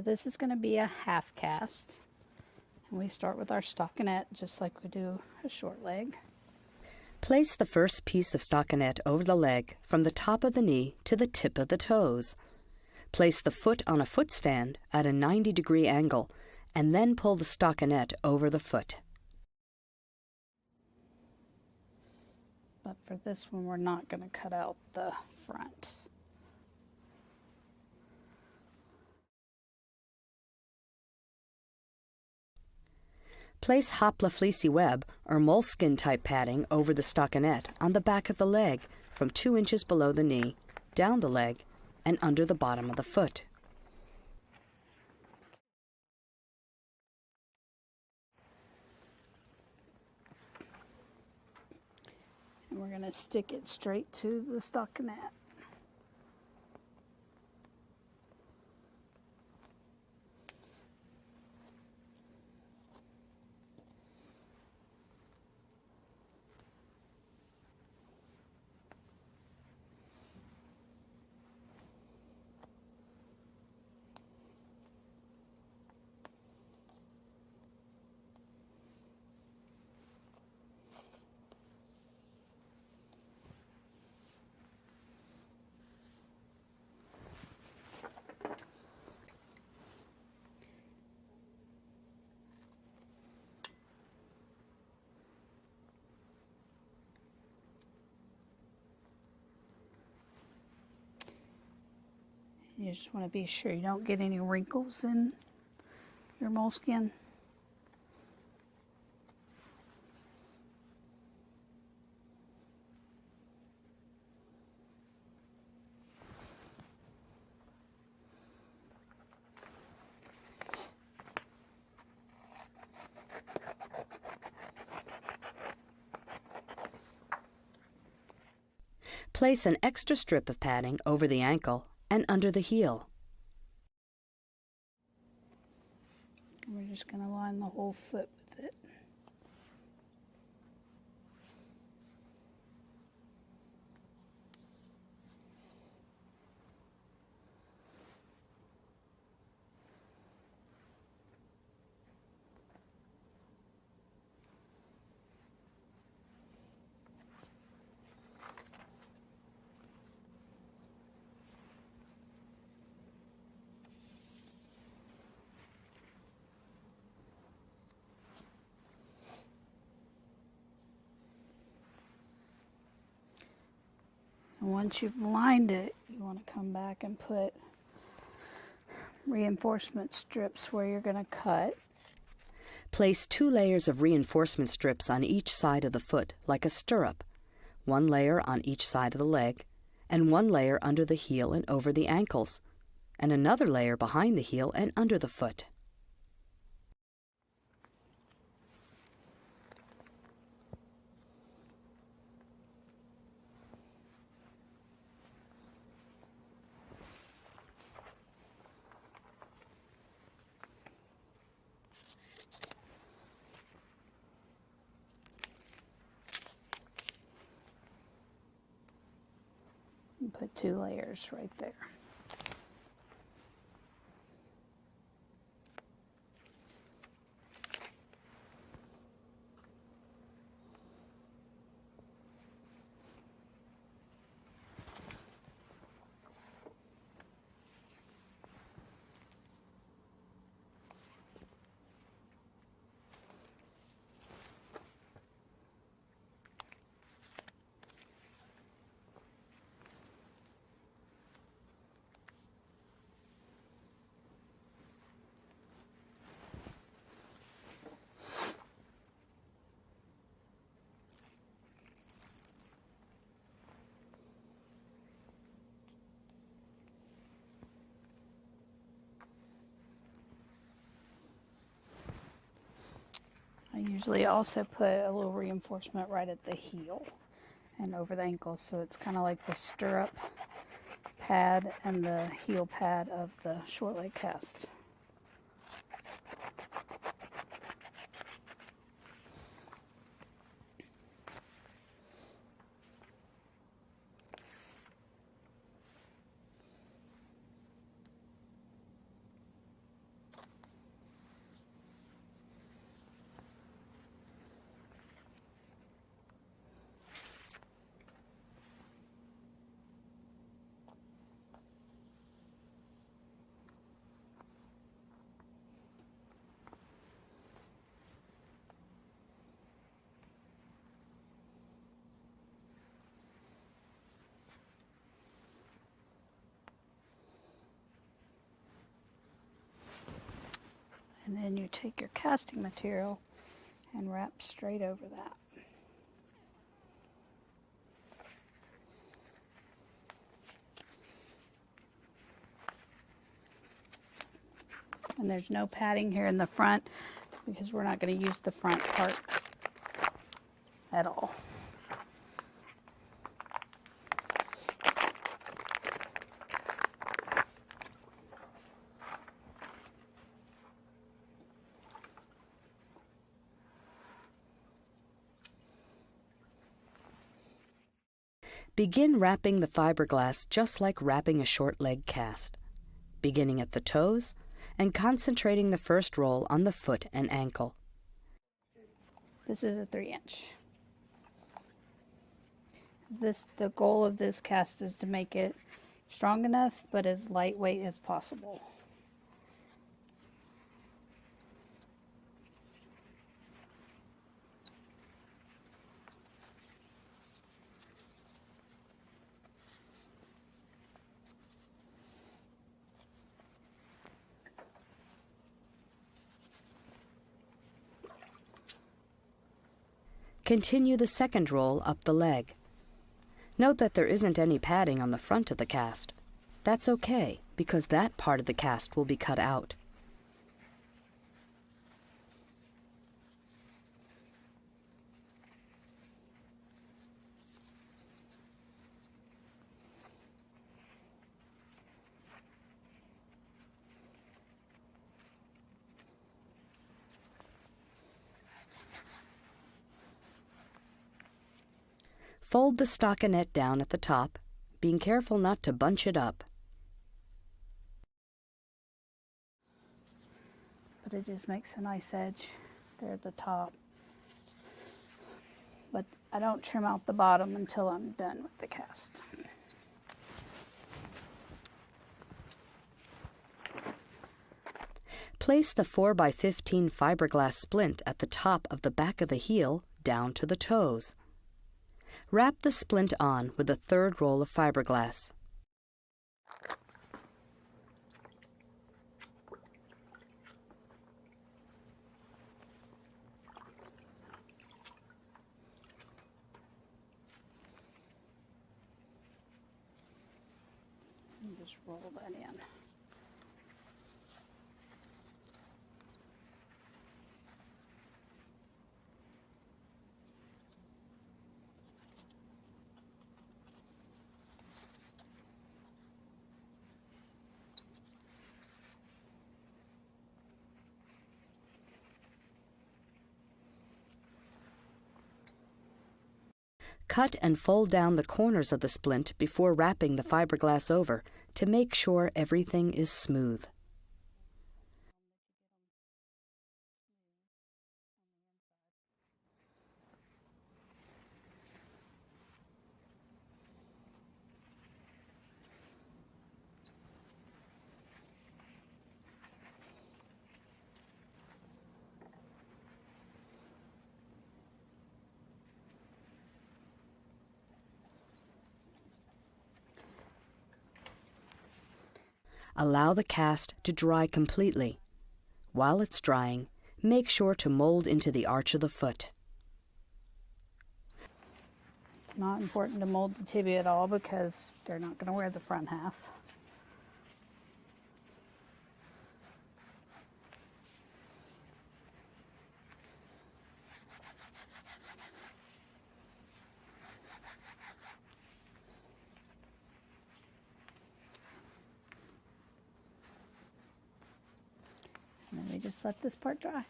this is going to be a half cast. And we start with our stockinette just like we do a short leg. Place the first piece of stockinette over the leg from the top of the knee to the tip of the toes. Place the foot on a foot stand at a 90-degree angle and then pull the stockinette over the foot. But for this one, we're not going to cut out the front. Place hopla fleecy web or moleskin type padding over the stockinette on the back of the leg from 2 inches below the knee, down the leg, and under the bottom of the foot. And we're going to stick it straight to the stockinette. You just want to be sure you don't get any wrinkles in your moleskin. Place an extra strip of padding over the ankle and under the heel. We're just going to line the whole foot with it. And once you've lined it, you want to come back and put reinforcement strips where you're going to cut. Place 2 layers of reinforcement strips on each side of the foot, like a stirrup, 1 layer on each side of the leg, and 1 layer under the heel and over the ankles, and another layer behind the heel and under the foot. And put 2 layers right there. I usually also put a little reinforcement right at the heel and over the ankle, so it's kind of like the stirrup pad and the heel pad of the short leg cast. And then you take your casting material and wrap straight over that. And there's no padding here in the front because we're not going to use the front part at all. Begin wrapping the fiberglass just like wrapping a short leg cast, beginning at the toes and concentrating the first roll on the foot and ankle. This is a 3-inch. The goal of this cast is to make it strong enough but as lightweight as possible. Continue the second roll up the leg. Note that there isn't any padding on the front of the cast. That's okay, because that part of the cast will be cut out. Fold the stockinette down at the top, being careful not to bunch it up. But it just makes a nice edge there at the top. But I don't trim out the bottom until I'm done with the cast. Place the 4x15 fiberglass splint at the top of the back of the heel down to the toes. Wrap the splint on with the third roll of fiberglass. And just roll that in. Cut and fold down the corners of the splint before wrapping the fiberglass over to make sure everything is smooth. Allow the cast to dry completely. While it's drying, make sure to mold into the arch of the foot. Not important to mold the tibia at all because they're not going to wear the front half. And then we just let this part dry.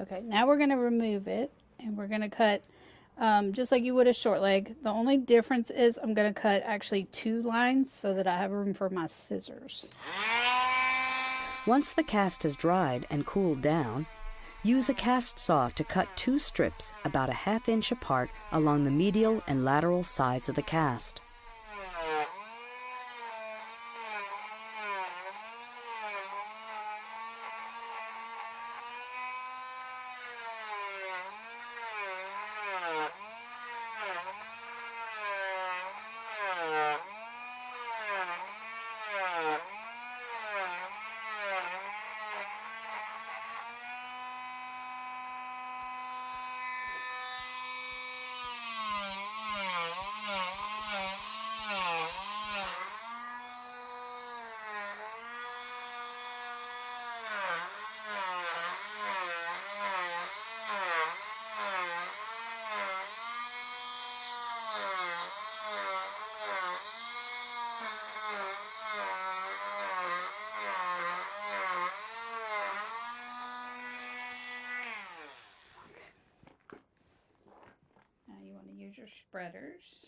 Okay, now we're going to remove it and we're going to cut just like you would a short leg. The only difference is I'm going to cut actually 2 lines so that I have room for my scissors. Once the cast has dried and cooled down, use a cast saw to cut 2 strips about a 1/2 inch apart along the medial and lateral sides of the cast. use your spreaders.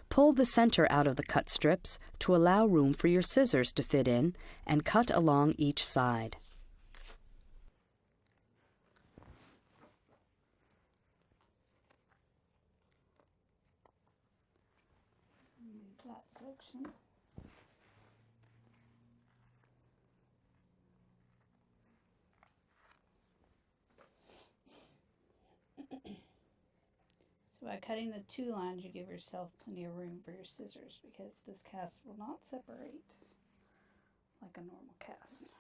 Pull the center out of the cut strips to allow room for your scissors to fit in and cut along each side. Move that section. So by cutting the 2 lines, you give yourself plenty of room for your scissors because this cast will not separate like a normal cast.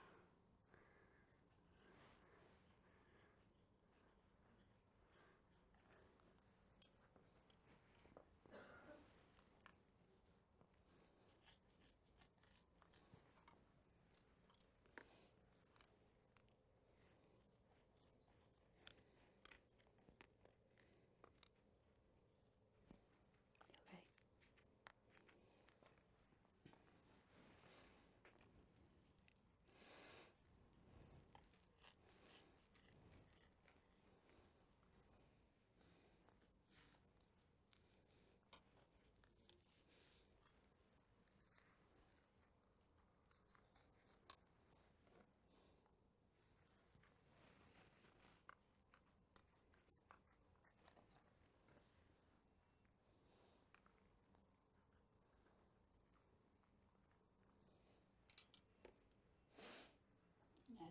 Okay.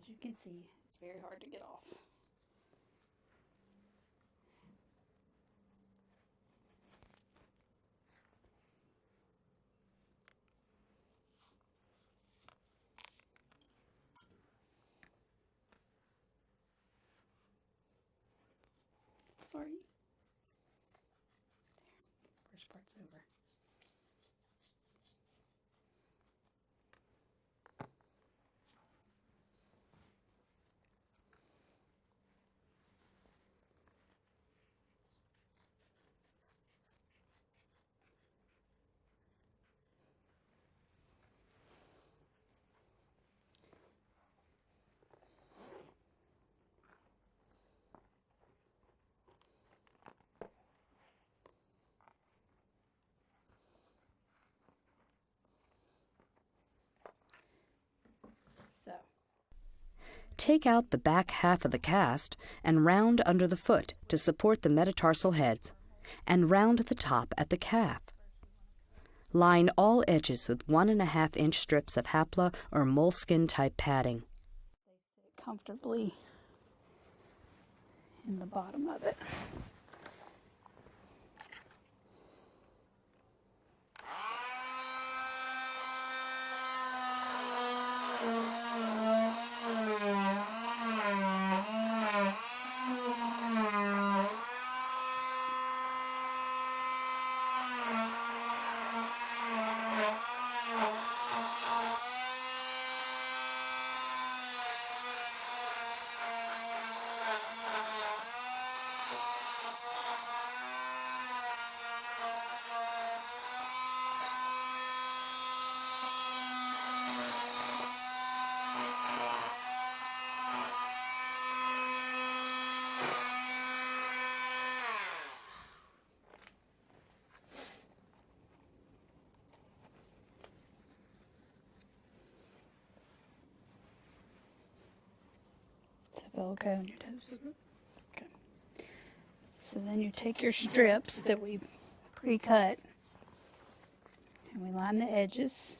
As you can see, it's very hard to get off. Sorry. There. First part's over. So, Take out the back half of the cast and round under the foot to support the metatarsal heads, and round the top at the calf. Line all edges with 1.5-inch strips of hapla or moleskin type padding. they sit comfortably in the bottom of it. Does that feel okay on your toes? Okay. So then you take your strips that we pre-cut and we line the edges.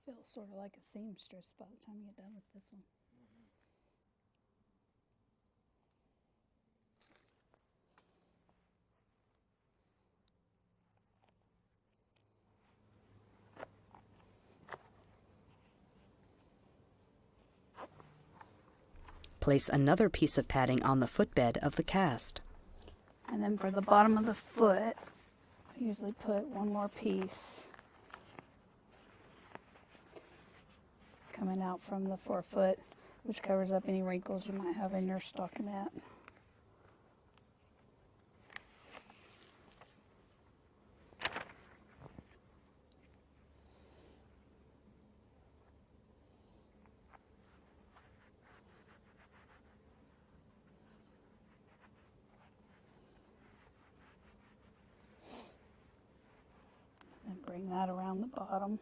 Feels sort of like a seamstress by the time you get done with this one. Place another piece of padding on the footbed of the cast. And then for the bottom of the foot, I usually put one more piece coming out from the forefoot, which covers up any wrinkles you might have in your stockinette. And bring that around the bottom.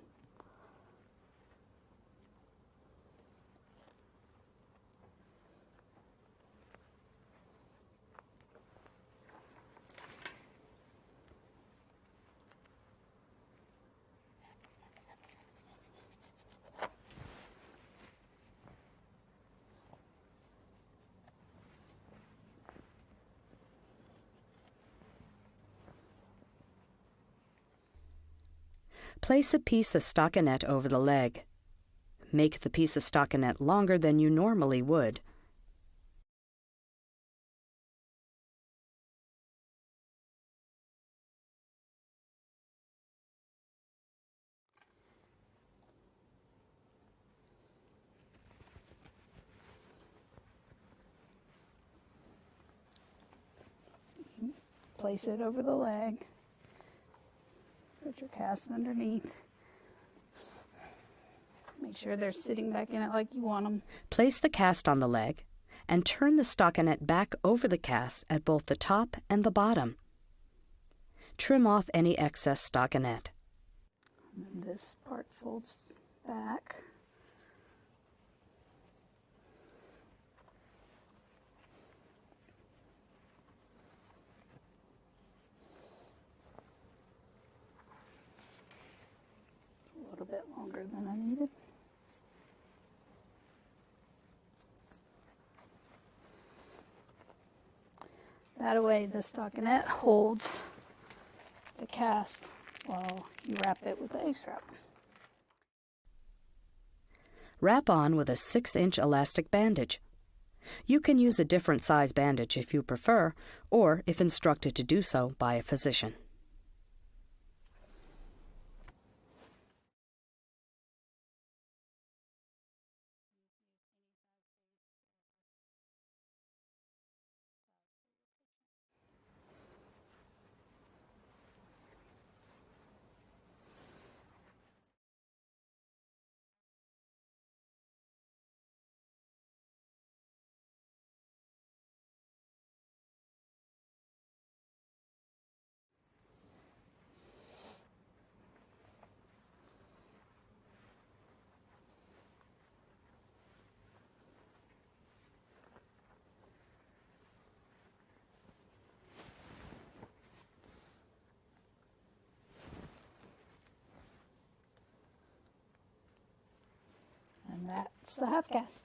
Place a piece of stockinette over the leg. Make the piece of stockinette longer than you normally would. Place it over the leg. Put your cast underneath. Make sure they're sitting back in it like you want them. Place the cast on the leg and turn the stockinette back over the cast at both the top and the bottom. Trim off any excess stockinette. And this part folds back. A little bit longer than I needed. That way the stockinette holds the cast while you wrap it with the A-strap. Wrap on with a 6-inch elastic bandage. You can use a different size bandage if you prefer, or if instructed to do so by a physician. And that's the half cast.